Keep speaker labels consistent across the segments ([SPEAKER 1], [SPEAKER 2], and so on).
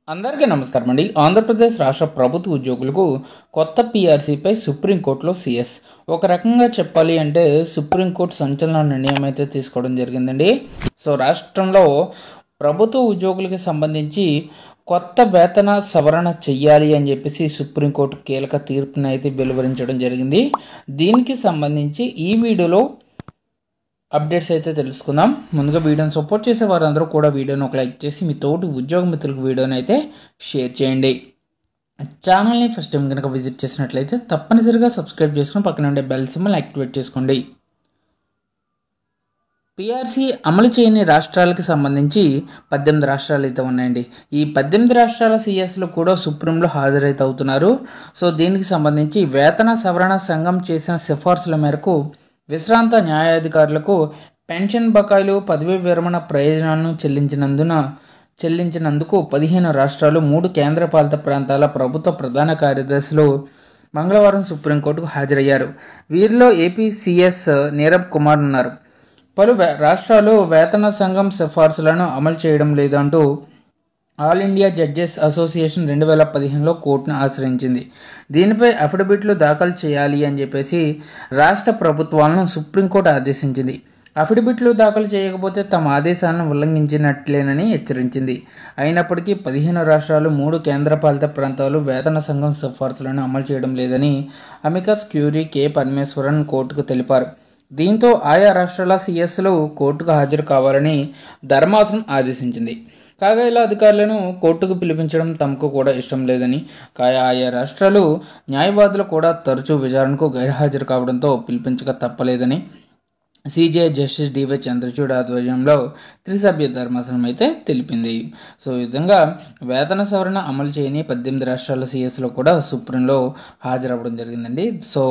[SPEAKER 1] అందరికీ నమస్కారం అండి. ఆంధ్రప్రదేశ్ రాష్ట్ర ప్రభుత్వ ఉద్యోగులకు కొత్త పీఆర్సీపై సుప్రీంకోర్టులో సీఎస్ ఒక రకంగా చెప్పాలి అంటే సుప్రీంకోర్టు సంచలన నిర్ణయం అయితే తీసుకోవడం జరిగిందండి. సో రాష్ట్రంలో ప్రభుత్వ ఉద్యోగులకి సంబంధించి కొత్త వేతన సవరణ చెయ్యాలి అని చెప్పేసి సుప్రీంకోర్టు కీలక తీర్పును అయితే వెలువరించడం జరిగింది. దీనికి సంబంధించి ఈ వీడియోలో అప్డేట్స్ అయితే తెలుసుకుందాం. ముందుగా వీడియోని సపోర్ట్ చేసే వారందరూ కూడా వీడియోని ఒక లైక్ చేసి మీ తోటి ఉద్యోగ మిత్రులకు వీడియోని అయితే షేర్ చేయండి. ఛానల్ని ఫస్ట్ టైం కనుక విజిట్ చేసినట్లయితే తప్పనిసరిగా సబ్స్క్రైబ్ చేసుకుని పక్కన ఉండే బెల్ సింబల్ యాక్టివేట్ చేసుకోండి. పీఆర్సీ అమలు చేయని రాష్ట్రాలకు సంబంధించి 18 రాష్ట్రాలు అయితే ఉన్నాయండి. ఈ 18 రాష్ట్రాల సీఎస్లు కూడా సుప్రీంలో హాజరైతే అవుతున్నారు. సో దీనికి సంబంధించి వేతన సవరణ సంఘం చేసిన సిఫార్సుల మేరకు విశ్రాంత న్యాయాధికారులకు పెన్షన్ బకాయిలు, పదవీ విరమణ ప్రయోజనాలను చెల్లించినందుకు 15 రాష్ట్రాలు, 3 కేంద్రపాలిత ప్రాంతాల ప్రభుత్వ ప్రధాన కార్యదర్శులు మంగళవారం సుప్రీంకోర్టుకు హాజరయ్యారు. వీరిలో ఏపీ సీఎస్ నీరబ్ కుమార్ ఉన్నారు. పలు రాష్ట్రాలు వేతన సంఘం సిఫార్సులను అమలు చేయడం లేదంటూ ఆల్ ఇండియా జడ్జెస్ అసోసియేషన్ 2015లో కోర్టును ఆశ్రయించింది. దీనిపై అఫిడవిట్లు దాఖలు చేయాలి అని చెప్పేసి రాష్ట్ర ప్రభుత్వాలను సుప్రీంకోర్టు ఆదేశించింది. అఫిడవిట్లు దాఖలు చేయకపోతే తమ ఆదేశాలను ఉల్లంఘించినట్లేనని హెచ్చరించింది. అయినప్పటికీ 15 రాష్ట్రాలు, 3 కేంద్రపాలిత ప్రాంతాలు వేతన సంఘం సిఫార్సులను అమలు చేయడం లేదని అమికస్ క్యూరీ కె పరమేశ్వరన్ కోర్టుకు తెలిపారు. దీంతో ఆయా రాష్ట్రాల సీఎస్లు కోర్టుకు హాజరు కావాలని ధర్మాసనం ఆదేశించింది. కాగా ఇలా అధికారులను కోర్టుకు పిలిపించడం తమకు కూడా ఇష్టం లేదని, ఆయా రాష్ట్రాలు న్యాయవాదులు కూడా తరచూ విచారణకు గైర్హాజరు కావడంతో పిలిపించక తప్పలేదని సిజే జస్టిస్ డివై చంద్రచూడ్ ఆధ్వర్యంలో త్రిసభ్య ధర్మాసనం అయితే తెలిపింది. సో ఈ విధంగా వేతన సవరణ అమలు చేయని 18 రాష్ట్రాల సీఎస్లో కూడా సుప్రీంలో హాజరవ్వడం జరిగిందండి. సో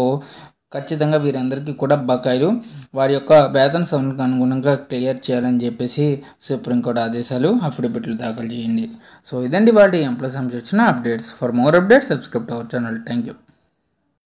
[SPEAKER 1] ఖచ్చితంగా వీరందరికీ కూడా బకాయిలు వారి యొక్క వేతన సవరణకు అనుగుణంగా క్లియర్ చేయాలని చెప్పేసి సుప్రీంకోర్టు ఆదేశాలు, అఫిడవిట్లు దాఖలు చేయండి. సో ఇదండి వాటి ఎంప్లాయ్ సంబంధించిన updates. For more updates subscribe to our channel. Thank you.